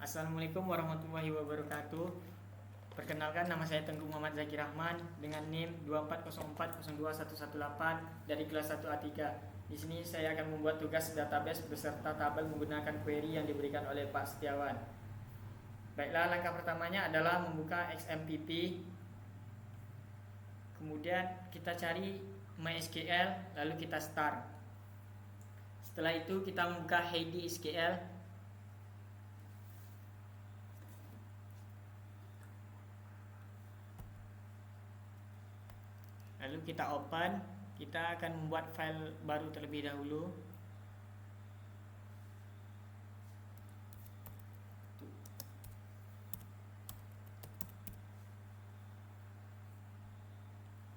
Assalamualaikum warahmatullahi wabarakatuh. Perkenalkan, nama saya Tengku Muhammad Zaki Rahman dengan NIM 2404021118 dari kelas 1A3. Di sini saya akan membuat tugas database beserta tabel menggunakan query yang diberikan oleh Pak Setiawan. Baiklah, langkah pertamanya adalah membuka XMPP. Kemudian kita cari MySQL, lalu kita start. Setelah itu kita membuka Heidi SQL. Lalu kita open. Kita akan membuat file baru terlebih dahulu.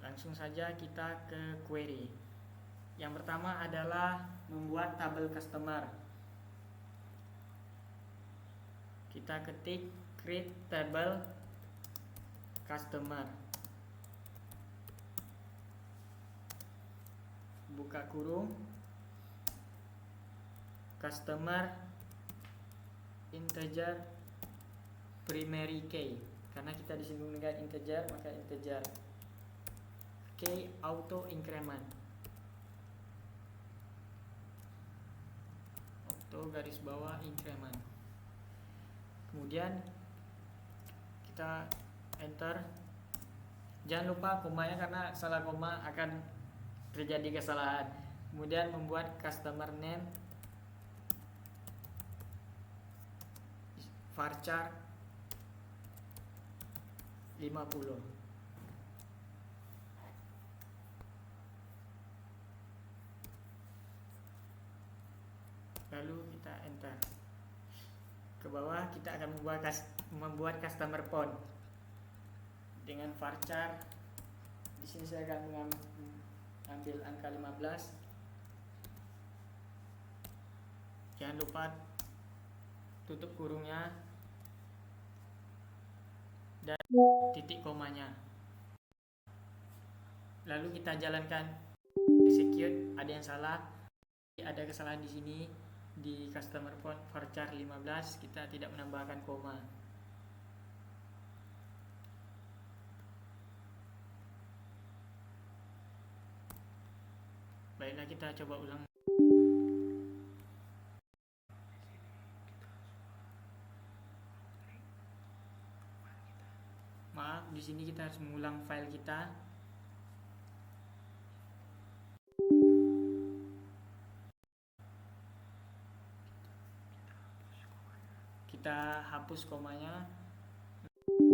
Langsung saja kita ke query. Yang pertama adalah membuat tabel customer. Kita ketik create table customer, buka kurung, customer integer primary key, karena kita disinggung dengan integer maka integer key auto increment, auto garis bawah increment. Kemudian kita enter. Jangan lupa komanya, karena salah koma akan terjadi kesalahan. Kemudian membuat customer name varchar 50. Lalu kita enter. Ke bawah kita akan membuat customer phone dengan varchar. Di sini saya akan mengambil angka 15. Jangan lupa tutup kurungnya dan titik komanya. Lalu kita jalankan execute. Ada yang salah, ada kesalahan di sini. Di customer phone varchar 15 kita tidak menambahkan koma. Baiklah, kita coba ulang. Maaf, di sini kita harus mengulang file kita. Kita hapus komanya.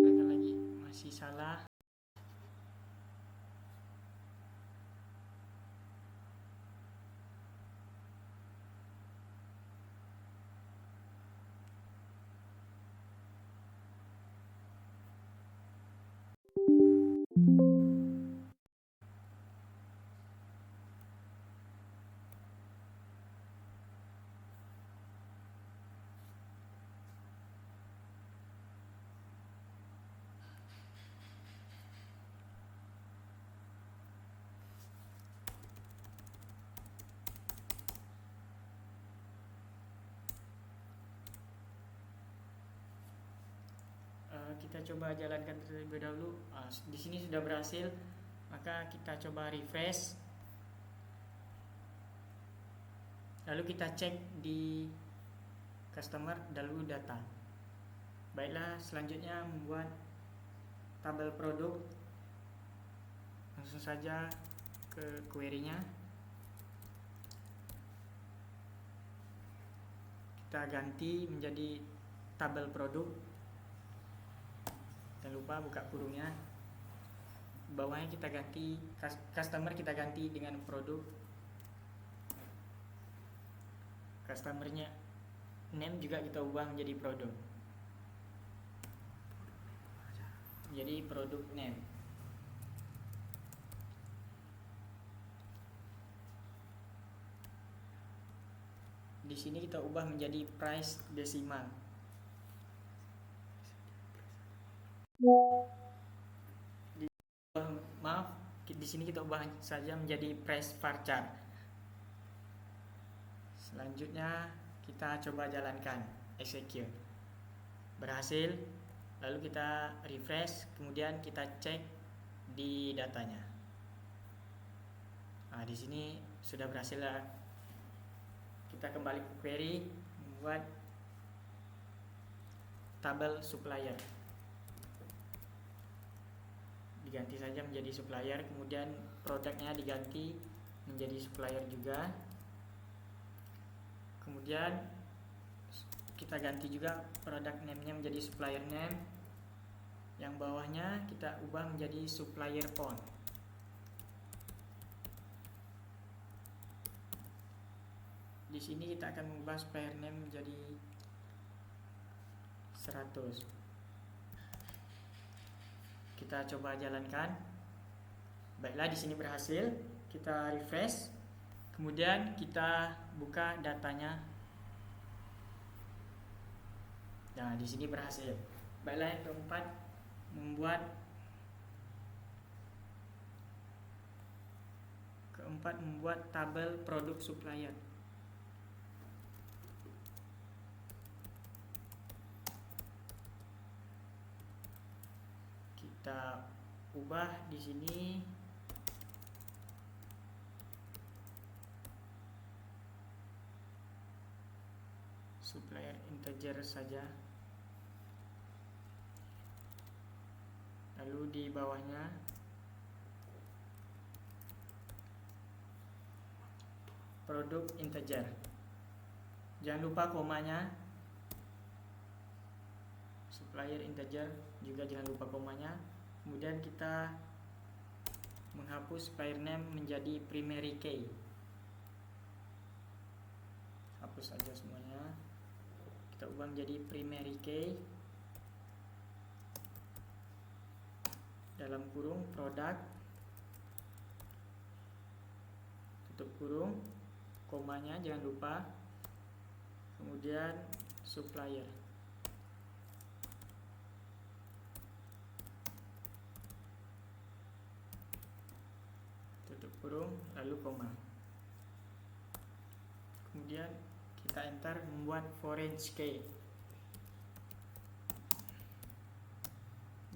Lagi masih salah. Kita coba jalankan terlebih dahulu. Di sini sudah berhasil, maka kita coba refresh. Lalu kita cek di customer lalu data. Baiklah, selanjutnya membuat tabel produk. Langsung saja ke query-nya. Kita ganti menjadi tabel produk. Jangan lupa buka kurungnya. Bawahnya kita ganti customer, kita ganti dengan produk. Customernya name juga kita ubah menjadi produk. Jadi produk name. Di sini kita ubah menjadi price desimal. Di sini kita ubah saja menjadi price varchar. Selanjutnya kita coba jalankan execute. berhasil. Lalu kita refresh, kemudian kita cek di datanya. Nah, di sini sudah berhasil lah. Kita kembali ke query, membuat tabel supplier. Diganti saja menjadi supplier, kemudian produknya diganti menjadi supplier juga. Kemudian kita ganti juga product name-nya menjadi supplier name. Yang bawahnya kita ubah menjadi supplier font. Di sini kita akan mengubah supplier name menjadi 100. Kita coba jalankan. Baiklah, di sini berhasil. Kita refresh. Kemudian kita buka datanya. Nah, di sini berhasil. Baiklah, yang keempat, membuat tabel produk supplier. Kita ubah di sini supplier integer saja. Lalu di bawahnya produk integer. Jangan lupa komanya. Supplier integer juga jangan lupa komanya. Kemudian kita menghapus supplier name menjadi primary key. Hapus saja semuanya. Kita ubah menjadi primary key. Dalam kurung produk, tutup kurung, komanya jangan lupa. Kemudian supplier. Tutup kurung, lalu koma. Kemudian kita enter membuat foreign key.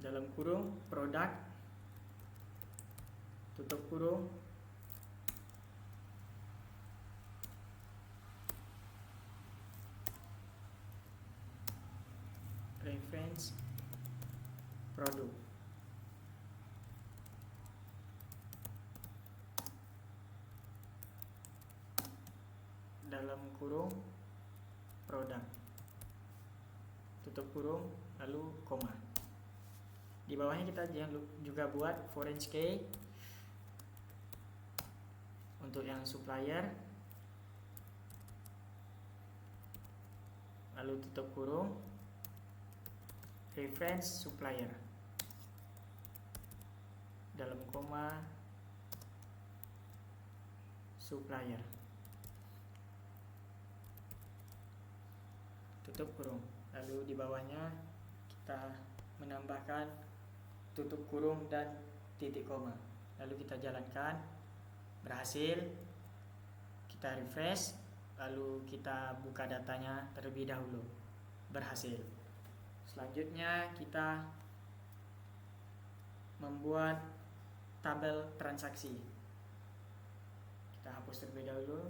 Dalam kurung produk, tutup kurung, reference produk. Dalam kurung produk, tutup kurung, lalu koma. Di bawahnya kita jangan juga buat foreign key untuk yang supplier, lalu tutup kurung, reference supplier, dalam koma supplier, tutup kurung. Lalu di bawahnya kita menambahkan tutup kurung dan titik koma. Lalu kita jalankan. Berhasil. Kita refresh, lalu kita buka datanya terlebih dahulu. Berhasil. Selanjutnya kita membuat tabel transaksi. Kita hapus terlebih dahulu,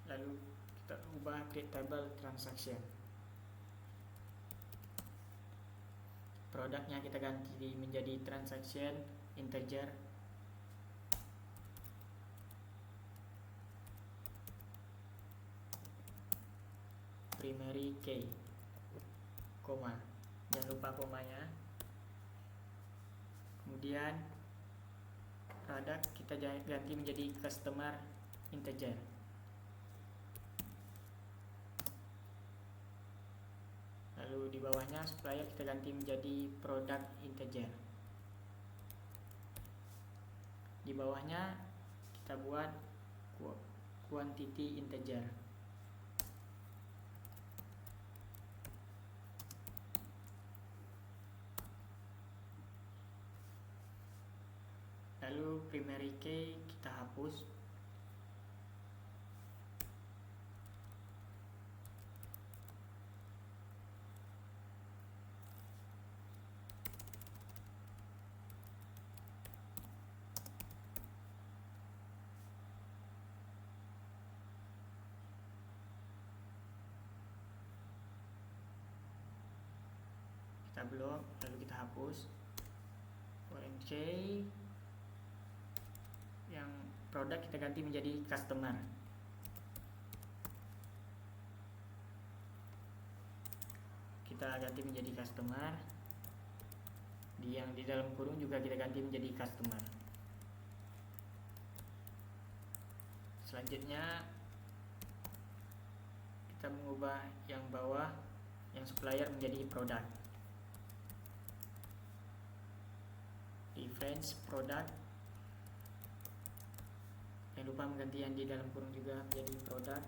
lalu kita ubah create table transaction. Produknya kita ganti menjadi transaction integer. Primary key, koma, jangan lupa komanya. Kemudian produk kita ganti menjadi customer integer. Lalu di bawahnya supplier kita ganti menjadi product integer. Di bawahnya kita buat quantity integer. Lalu primary key kita hapus. kita blok, lalu kita hapus. OMC yang produk kita ganti menjadi customer. Kita ganti menjadi customer. Yang di dalam kurung juga kita ganti menjadi customer. Selanjutnya kita mengubah yang bawah, yang supplier menjadi produk. Difference product. Jangan lupa mengganti yang di dalam kurung juga menjadi produk.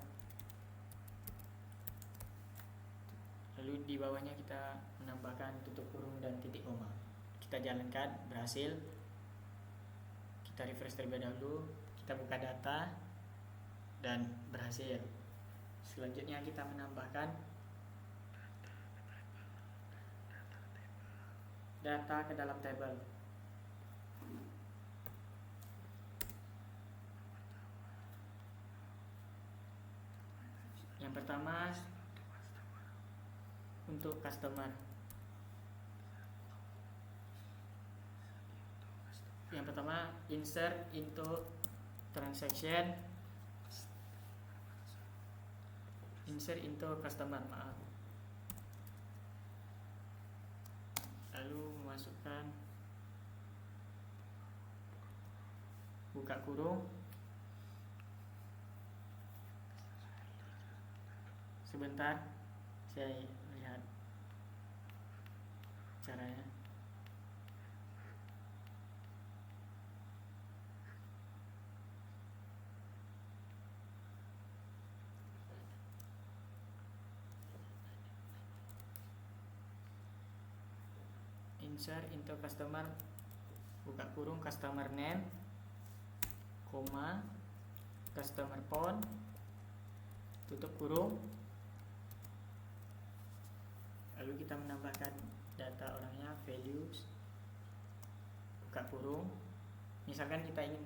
Lalu di bawahnya kita menambahkan tutup kurung dan titik koma. Kita jalankan, berhasil. Kita refresh terlebih dahulu. Kita buka data dan berhasil. Selanjutnya kita menambahkan data ke dalam tabel. Yang pertama untuk customer. Yang pertama insert into transaction, insert into customer, maaf. Lalu memasukkan, buka kurung. Sebentar, saya lihat caranya. Insert into customer, buka kurung, customer name, koma, customer phone, tutup kurung. Lalu kita menambahkan data orangnya, values, buka kurung. Misalkan kita ingin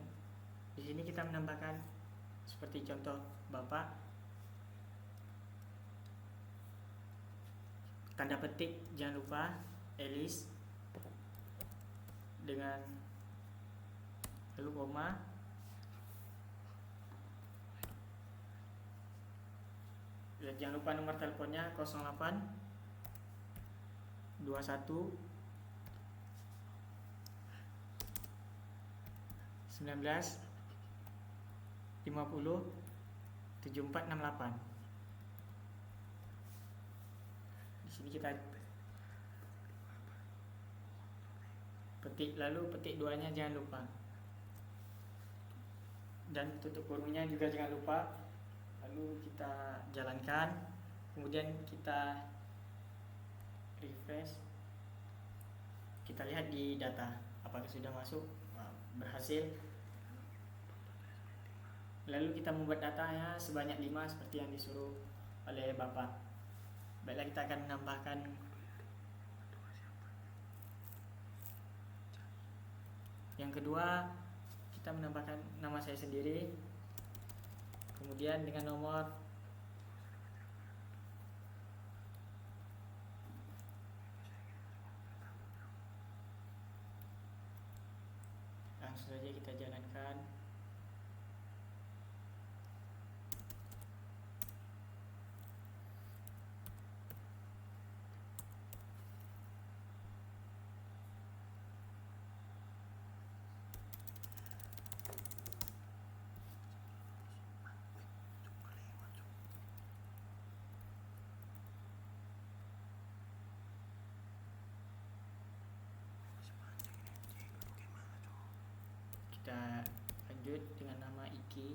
di sini kita menambahkan seperti contoh Bapak, tanda petik jangan lupa Elis dengan lalu koma, jangan lupa nomor teleponnya 08 21 19 50 7468. Di sini kita petik, lalu petik duanya jangan lupa, dan tutup kurungnya juga jangan lupa. Lalu kita jalankan, kemudian kita refresh, kita lihat di data apakah sudah masuk. Berhasil. Lalu kita membuat datanya sebanyak 5 seperti yang disuruh oleh Bapak. Baiklah, kita akan menambahkan yang kedua. Kita menambahkan nama saya sendiri, kemudian dengan nomor, langsung saja kita jalankan. Kita lanjut dengan nama Iki.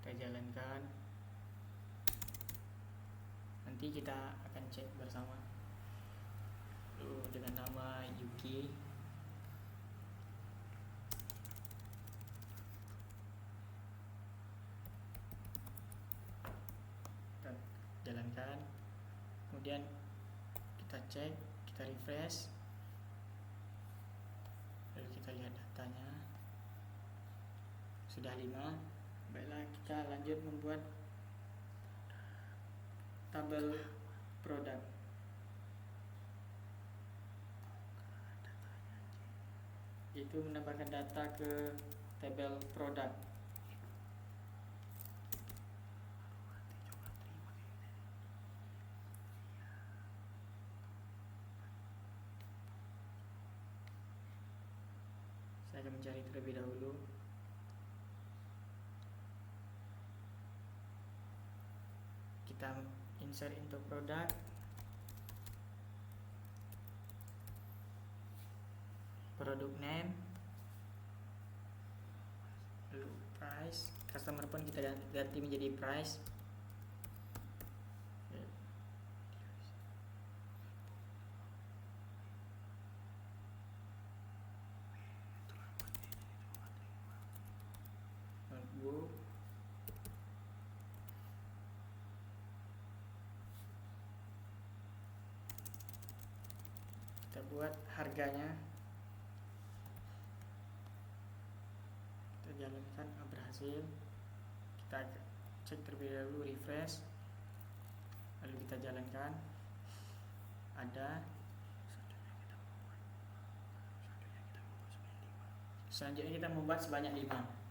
Kita jalankan. Nanti kita akan cek bersama. Dengan nama Yuki. Kita jalankan. Kemudian kita cek, kita refresh, lalu kita lihat datanya sudah 5. Baiklah, kita lanjut membuat tabel produk. Itu menambahkan data ke tabel produk. Saya akan mencari terlebih dahulu. Kita insert into produk. Product name, lalu price, customer pun kita ganti menjadi price. Notebook, kita buat harganya. Kita jalankan, berhasil. Kita cek terlebih dahulu, refresh, lalu kita jalankan, ada. Selanjutnya kita membuat sebanyak 5.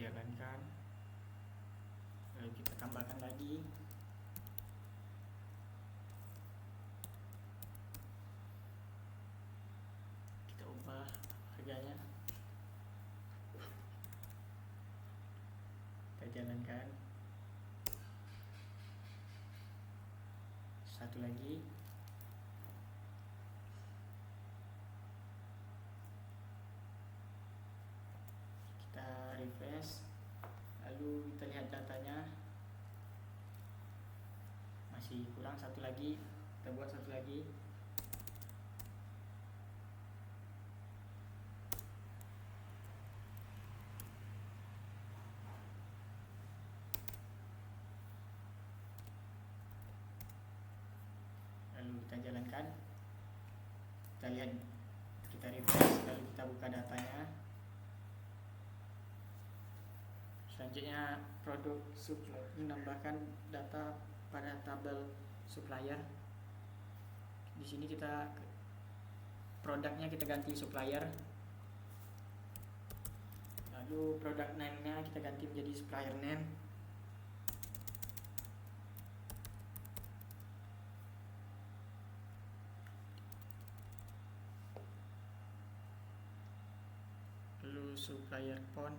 Jalankan, lalu kita tambahkan lagi. Kita ubah harganya, kita jalankan. Satu lagi, kita refresh, lalu kita lihat datanya. Masih kurang satu lagi, kita buat satu lagi. Lalu kita jalankan, kita lihat, kita refresh, lalu kita buka datanya. Selanjutnya produk supplier, menambahkan data pada tabel supplier. Di sini kita produknya kita ganti supplier, lalu product name-nya kita ganti menjadi supplier name. Lalu supplier font,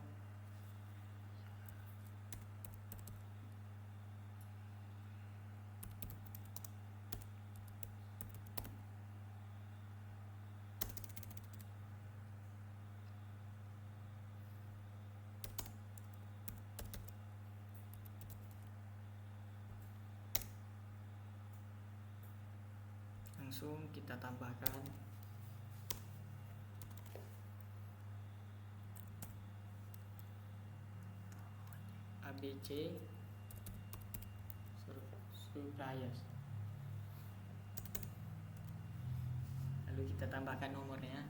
langsung kita tambahkan ABC suppliers, lalu kita tambahkan nomornya.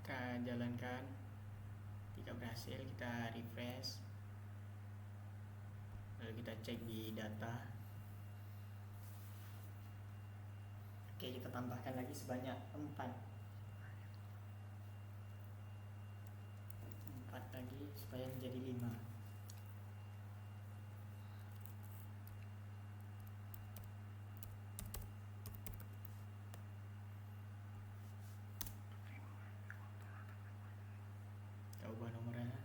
Kita jalankan, jika berhasil kita refresh, lalu kita cek di data. Oke, kita tambahkan lagi sebanyak 4 lagi supaya menjadi 5. Kita ubah nomornya.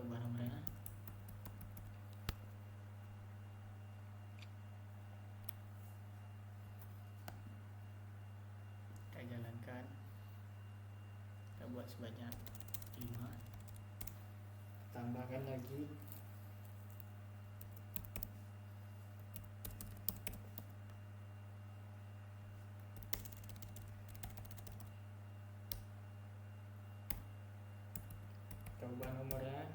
ubah nomornya. Kita jalankan, kita buat sebanyak 5, tambahkan lagi. Kita ubah nomornya.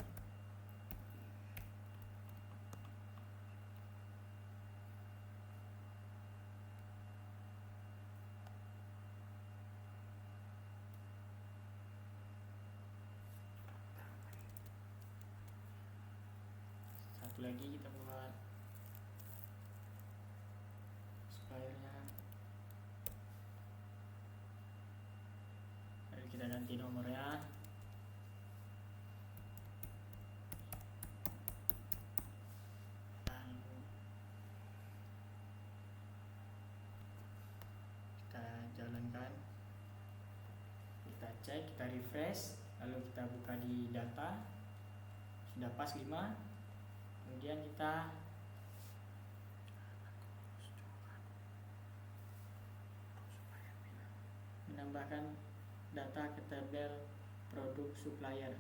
Satu lagi kita buat suppliernya. Lalu kita ganti nomornya. Lalu kita jalankan, kita cek, kita refresh, lalu kita buka di data. Sudah pas 5. Kemudian kita menambahkan data ke tabel produk supplier.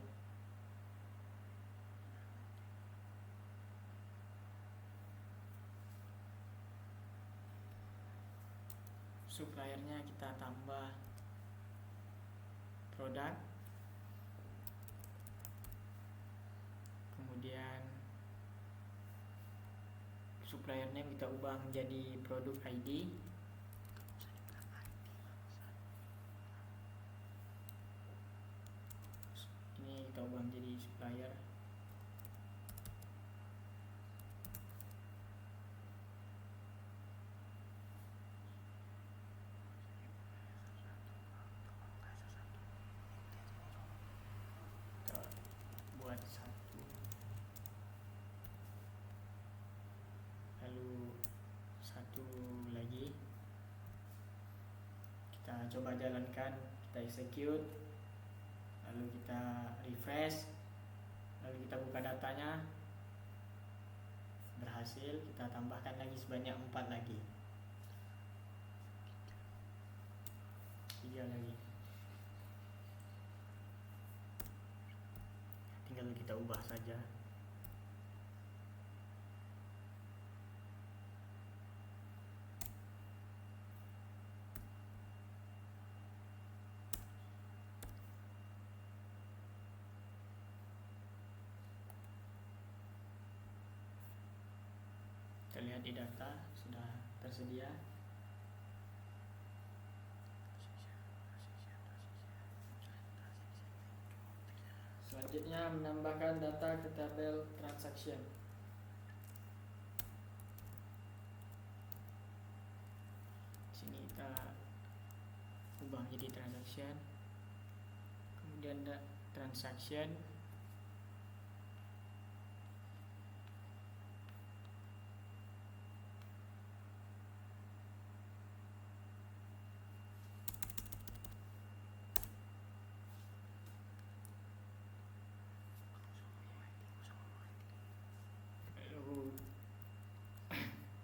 Suppliernya kita tambah produk, kemudian supplier name kita ubah menjadi produk ID. Ini kita ubah menjadi supplier. Kita buat 1, lalu 1 lagi. Kita coba jalankan, kita execute, lalu kita refresh, lalu kita buka datanya. Berhasil. Kita tambahkan lagi sebanyak 4 lagi, 3 lagi. Tinggal kita ubah saja. Kita lihat di data sudah tersedia. Selanjutnya menambahkan data ke tabel transaction. Sini kita ubah menjadi transaction. Kemudian transaction.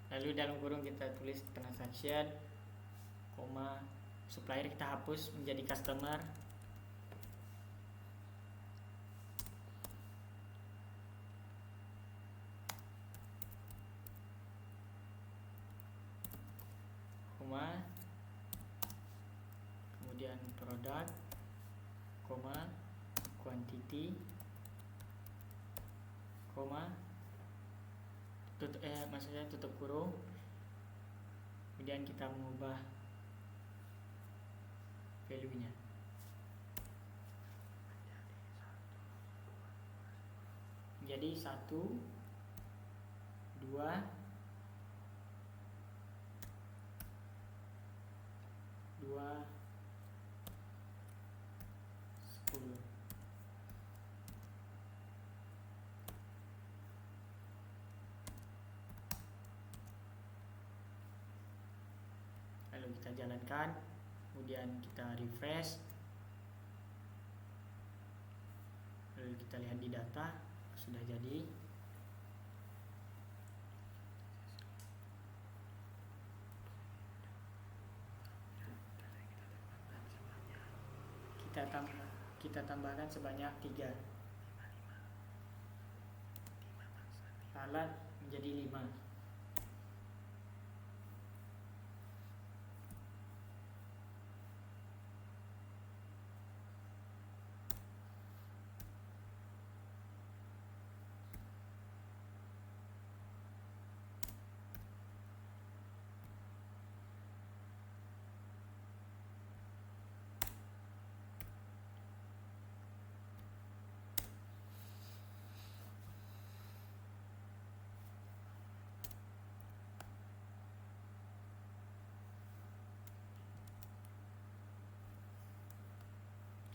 Lalu dalam kurung kita tulis transaction, koma, supplier kita hapus menjadi customer. Koma, kemudian produk, koma, quantity, koma, maksudnya tutup kurung. Kemudian kita mengubah value-nya menjadi 1, 2, 10. Lalu kita jalankan, kemudian kita refresh, lalu kita lihat di data sudah jadi. Kita tambahkan sebanyak 3 alat menjadi 5.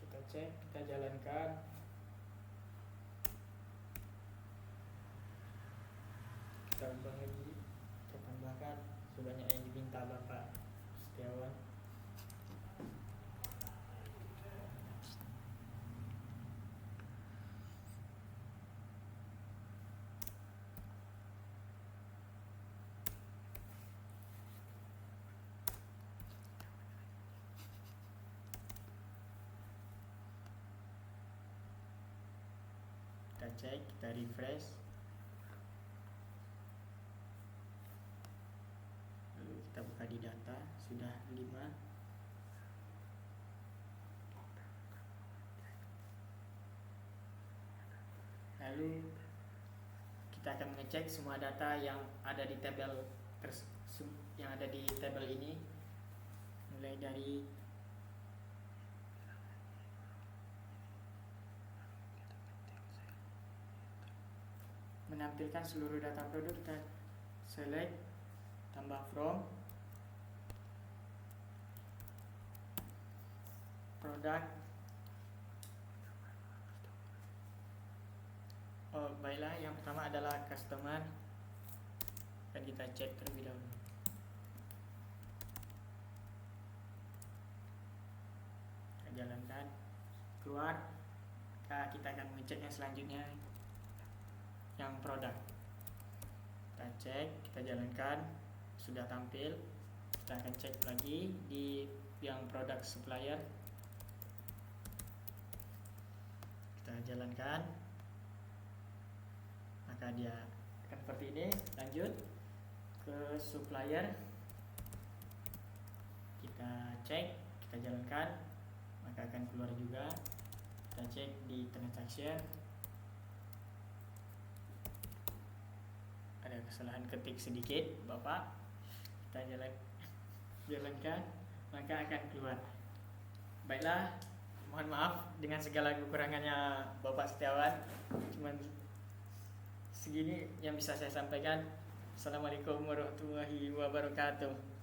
Kita cek, kita jalankan. Kita ubah lagi, kita tambahkan sebanyak yang diminta Bapak Setiawan. Kita cek, kita refresh. Lalu kita buka di data, sudah 5. Lalu kita akan mengecek semua data yang ada di tabel ini, mulai dari menampilkan seluruh data produk. Kita select, tambah from, produk. Oh, baiklah, yang pertama adalah customer. Dan kita cek terlebih dahulu. Kita jalankan, keluar. Kita akan mengecek yang selanjutnya, yang produk. Kita cek, kita jalankan, sudah tampil. Kita akan cek lagi di yang produk supplier. Kita jalankan, maka dia akan seperti ini. Lanjut ke supplier, kita cek, kita jalankan, maka akan keluar juga. Kita cek di transaction, ada kesalahan ketik sedikit Bapak. Kita jalankan, maka akan keluar. Baiklah, mohon maaf dengan segala kekurangannya Bapak Setiawan. Cuman segini yang bisa saya sampaikan. Assalamualaikum warahmatullahi wabarakatuh.